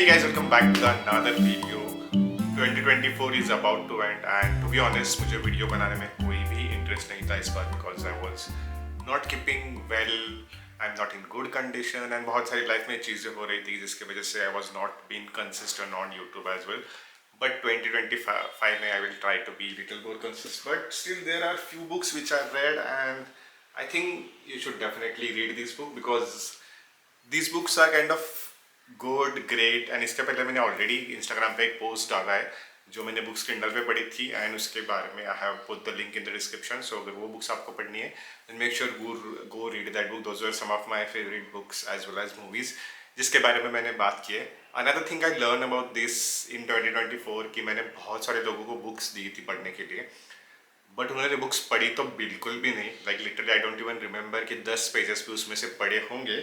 Hey guys, welcome back to another video. 2024 is about to end and to be honest मुझे video बनाने में कोई भी interest नहीं था इस बार because I was not keeping well, I'm not in good condition and बहुत सारी लाइफ में चीज़ें हो रही थी जिसकी वजह से I was not being consistent on YouTube as well. But 2025 में I will try to be little more consistent. But still there are few books which I've read and I think you should definitely read this book because these books are kind of good great and इसके पहले मैंने already Instagram पे एक post डाला है जो मैंने books Kindle पे पढ़ी थी एंड उसके बारे में I have put the link in the description. So अगर वो बुक्स आपको पढ़नी है then make sure go read that book. Those are some of my favourite books as well as movies जिसके बारे में मैंने बात की है. Another thing I learn about this in 2024 कि मैंने बहुत सारे लोगों को बुक्स दी थी पढ़ने के लिए बट उन्होंने बुक्स पढ़ी तो बिल्कुल भी नहीं. Like literally I don't even remember कि 10 पेजेस भी उसमें से पढ़े होंगे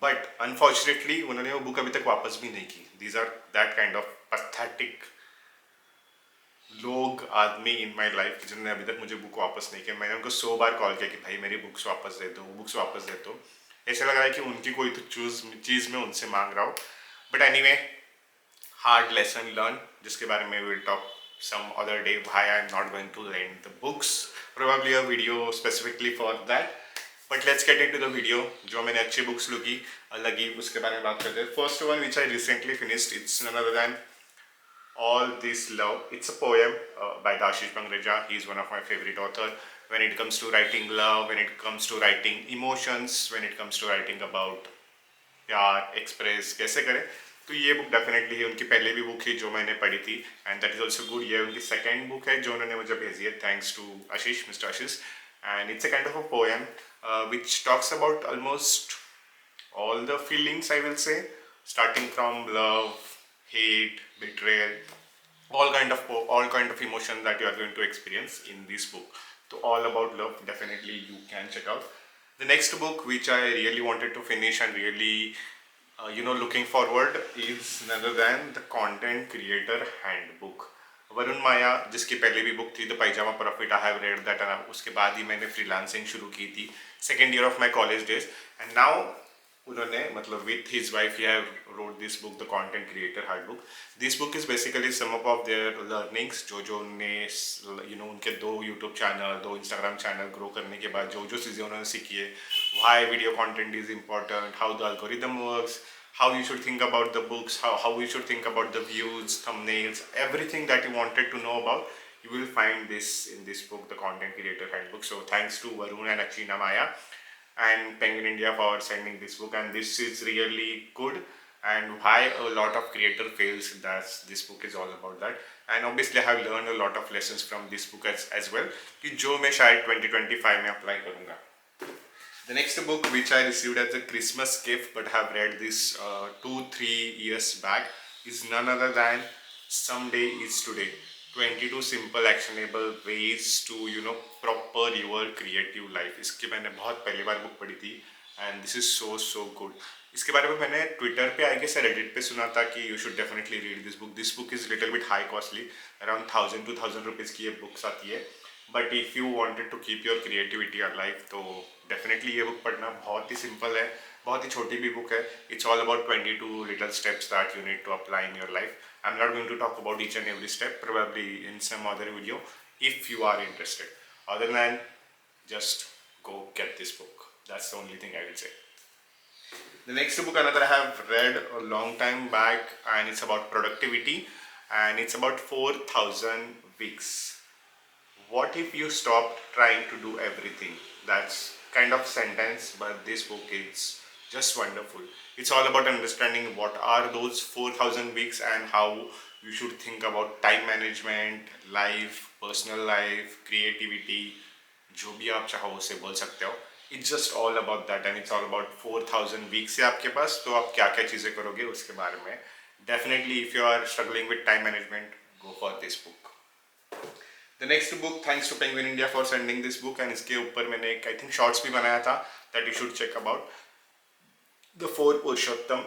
बट अनफॉर्चुनेटली उन्होंने वो बुक अभी तक वापस भी नहीं की. These are that kind of pathetic लोग आदमी इन माई लाइफ जिन्होंने अभी तक मुझे बुक वापस नहीं किया. मैंने उनको 100 बार कॉल किया कि भाई मेरी बुक्स वापस दे दो, बुक्स वापस दे दो. ऐसा लग रहा है कि उनकी कोई तो चीज़ में उनसे मांग रहा हूँ. But anyway hard lesson learn जिसके बारे में will talk some other day why I'm not going to rent the books, probably a video specifically for that. But let's get into the video. जो मैंने अच्छी बुक्स लगी उसके बारे में बात करते हैं. First one which I recently finished, it's none other than All This Love. It's a poem by Ashish Pangreja. He's one of my favorite author when it comes to writing love, when it comes to writing emotions, when it comes to writing about प्यार express कैसे करें. तो ये book definitely है. उनकी पहले भी book है जो मैंने पढ़ी थी and that is also good. ये उनकी सेकेंड बुक है जो उन्होंने मुझे भेजी है thanks to Ashish, mister Ashish. And it's a kind of a poem which talks about almost all the feelings, I will say, starting from love, hate, betrayal, all kind of emotions that you are going to experience in this book. So all about love, definitely you can check out. The next book which I really wanted to finish and really looking forward is none other than the Content Creator Handbook. Varun Mayya जिसकी पहले भी book थी the pyjama profit, I have read that. उसके बाद ही मैंने freelancing शुरू की थी second year of my college days and now उन्होंने मतलब with his wife he have wrote this book the content creator handbook. This book is basically some of their learnings जो उन्होंने उनके 2 YouTube channel 2 Instagram channel grow करने के बाद जो चीज़ें उन्होंने सीखी है. Why video content is important, how the algorithm works, how you should think about the books, how you should think about the views, thumbnails, everything that you wanted to know about, you will find this in this book, the Content Creator Handbook. So thanks to Varun and Achina Maya and Penguin India for sending this book, and this is really good. And why a lot of creator fails, that's this book is all about that. And obviously I have learned a lot of lessons from this book as well कि जो मैं शायद 2025 में apply करूँगा. The next book which I received as a Christmas gift but have read this 2-3 years back is none other than Someday is Today. 22 simple actionable ways to proper your creative life. इसकी मैंने बहुत पहली बार book पढ़ी थी and this is so good. इसके बारे में मैंने ट्विटर पे आई गेस रेडिट पे सुना था कि you should definitely read this book. This book is little bit high costly, around 1000-2000 rupees की ये बुक्स आती है. But if you wanted to keep your creativity alive तो डेफिनेटली ये बुक पढ़ना. बहुत ही सिंपल है, बहुत ही छोटी भी बुक है. It's all about 22 little steps that you need to apply in your life. I am not going to talk about each and every step, probably in some other video if you are interested. Other than just go get this book. That's the only thing I will say. The next book another I have read a long time back and it's about productivity and it's about 4,000 weeks. What if you stop trying to do everything? That's kind of sentence, but this book is just wonderful. It's all about understanding what are those 4,000 weeks and how you should think about time management, life, personal life, creativity. जो भी आप चाहो उसे बोल सकते हो. It's just all about that and it's all about 4,000 weeks है आपके पास तो आप क्या क्या चीज़ें करोगे उसके बारे में. Definitely if you are struggling with time management, go for this book. The next book, thanks to Penguin India for sending this book and इसके ऊपर मैंने एक I think shorts भी बनाया था that you should check about. The Four Purushottam.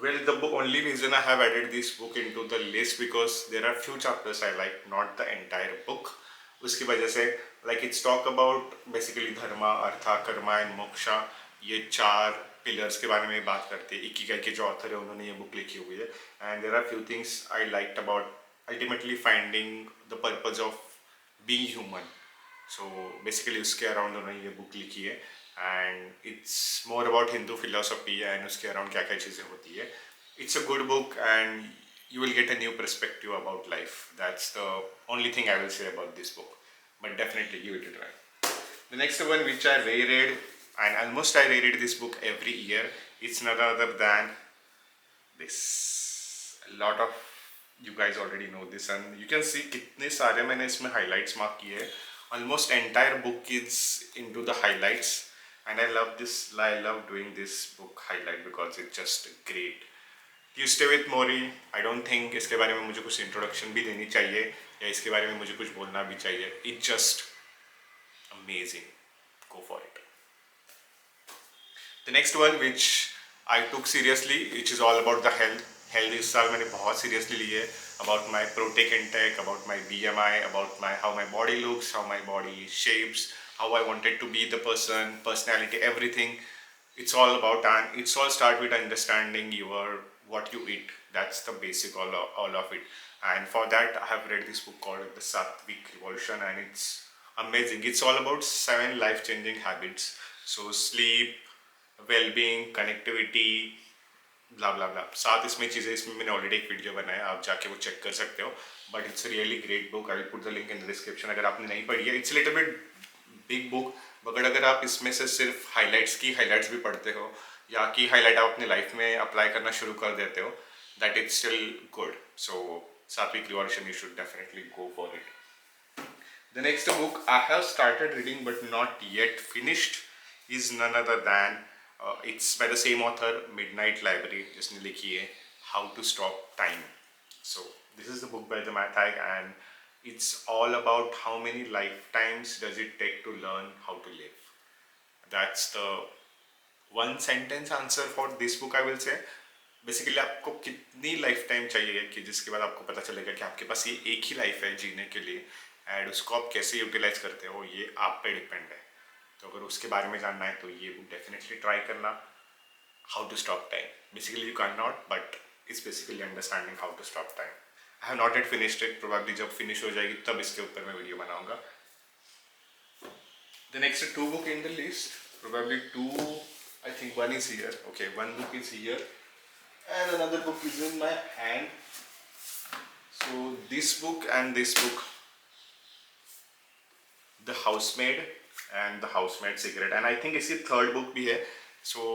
Well, the only reason I have added this book into the list because there are few chapters I like, not the entire book. उसकी वजह से like it's talk about basically dharma, artha, karma and moksha. ये 4 pillars के बारे में बात करती है। इकिगाई के जो ऑथर है उन्होंने ये बुक लिखी हुई है, and there are few things I liked about ultimately finding the purpose of being human. So basically उसके अराउंड उन्होंने ये बुक लिखी है, and it's more about Hindu philosophy and उसके अराउंड क्या क्या चीज़ें होती है। It's a good book and you will get a new perspective about life. That's the only thing I will say about this book, but definitely give it a try. The next one which I reread, and almost I reread this book every year, it's none other than this. A lot of you guys already know this, and you can see कितने सारे मैंने इसमें highlights mark किए हैं. Almost entire book is into the highlights, and I love this. I love doing this book highlight because it's just great. Tuesday with Mori, I don't think इसके बारे में मुझे कुछ इंट्रोडक्शन भी देनी चाहिए या इसके बारे में मुझे कुछ बोलना भी चाहिए. It's just amazing, go for it. The next one which I took seriously, which is all about the health इस साल मैंने बहुत सीरियसली ली है. About my protein intake, about my BMI, about my how my body looks, how my body shapes, how I wanted to be the person, personality, everything. It's all about, and it's all start with understanding your what you eat. That's the basic all of it. And for that I have read this book called The Sattvic Revolution, and it's amazing. It's all about 7 life changing habits. So sleep, well-being, connectivity, blah blah blah. 7 इसमें चीज़ें, इसमें मैंने already एक video बनाया, आप जाके वो check कर सकते हो. But it's really great book. I will put the link in the description अगर आपने नहीं पढ़ी है. It's little bit big book, मगर अगर आप इसमें से सिर्फ हाइलाइट्स भी पढ़ते हो या की हाईलाइट आप अपने लाइफ में अप्लाई करना शुरू कर देते हो, that is still good. So Satvik revolution, you should definitely go for it. The next book I have started reading but not yet finished is none other than, it's by the same author, midnight library, जिसने लिखी है how to stop time. So this is the book by the Matt Haig, and it's all about how many lifetimes does it take to learn how to live. That's the one sentence answer for this book, I will say. Basically आपको कितनी life time चाहिए कि जिसके बाद आपको पता चलेगा कि आपके पास ये एक ही लाइफ है जीने के लिए, एंड उसको आप कैसे यूटिलाइज करते हो ये आप पे डिपेंड है. तो अगर उसके बारे में जानना है तो ये बुक डेफिनेटली ट्राई करना. How to stop time, basically you can not, but it's basically understanding how to stop time. I have not yet finished it. Probably जब finish हो जाएगी तब इसके ऊपर मैं वीडियो बनाऊंगा. The next 2 book in the list, probably 2. I think one is here. Okay, one book is here, and another book is in my hand. So this book and this book, The Housemaid and The Housemaid Secret, and I think इसकी third book भी है. So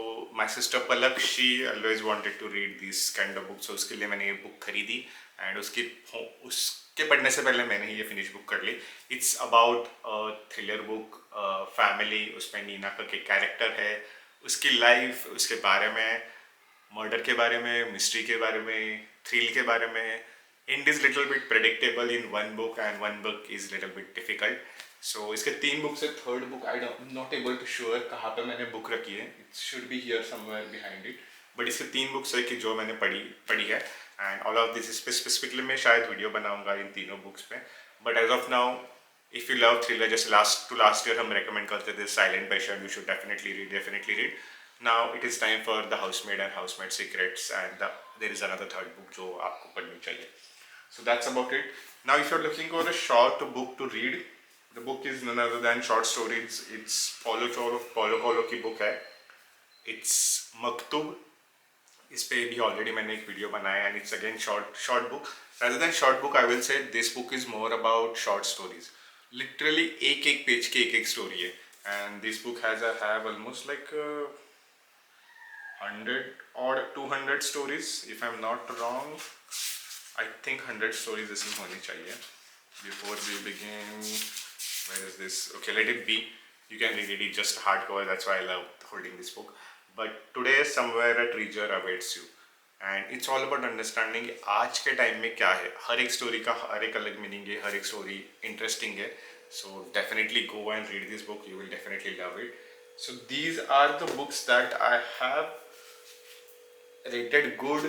my sister Palak, she always wanted to read this kind of book, so उसके लिए मैंने ये book खरीदी, and उसके पढ़ने से पहले मैंने ही ये फिनिश बुक कर ली. It's about thriller book, family, उसमें नीना का के कैरेक्टर है, उसकी लाइफ, उसके बारे में, मर्डर के बारे में, मिस्ट्री के बारे में, थ्रिल के बारे में. And is little bit predictable in one book, and one book is little bit difficult. So इसके 3 बुक्स है. Third book I not able to sure कहाँ पे मैंने बुक रखी है. It should be here somewhere behind it. But इसके 3 books है कि जो मैंने पढ़ी है, and all of this specifically मैं शायद वीडियो बनाऊंगा इन तीनों बुक्स पे. But as of now, if you love thriller, जैसे लास्ट ईयर हम रेकमेंड करते थे silent patient, you should definitely read. Now it is time for the Housemaid and Housemaid secrets, and there is another third book जो आपको पढ़नी चाहिए. So that's about it. Now if you are looking for a short book to read, the book is none other than short stories. It's Paulo Coelho की book है. It's Maktub. इस पे भी already मैंने एक वीडियो बनाया, and it's again short book. rather than short book, I will say this book is more about short stories. Literally एक page की एक स्टोरी है, and this book have almost like 100 or 200 stories if I'm not wrong. I think 100 stories इसमें होनी चाहिए. Before we begin, where is this? Okay, let it be. You can read it. It's just hardcover. That's why I love holding this book. But today somewhere a treasure awaits you. And it's all about understanding आज के time में क्या है. हर एक story का हर एक अलग meaning है, हर एक स्टोरी इंटरेस्टिंग है. So definitely go and read this book, you will definitely love it. So these are the books that I have rated good,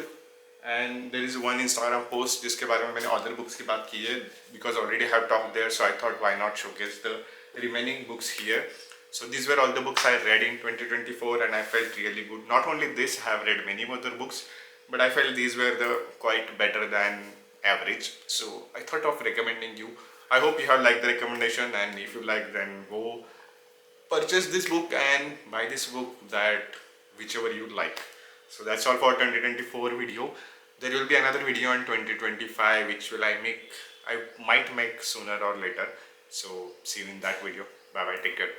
and there is one Instagram post जिसके बारे में मैंने other books की बात की है, because already have talk there, so I thought why not showcase the remaining books here. So these were all the books I read in 2024 and I felt really good. Not only this, I have read many other books, but I felt these were the quite better than average. So I thought of recommending you. I hope you have liked the recommendation, and if you like, then go purchase this book and buy this book, that whichever you like. So that's all for 2024 video. There will be another video in 2025 which I might make sooner or later. So see you in that video. Bye bye, take care.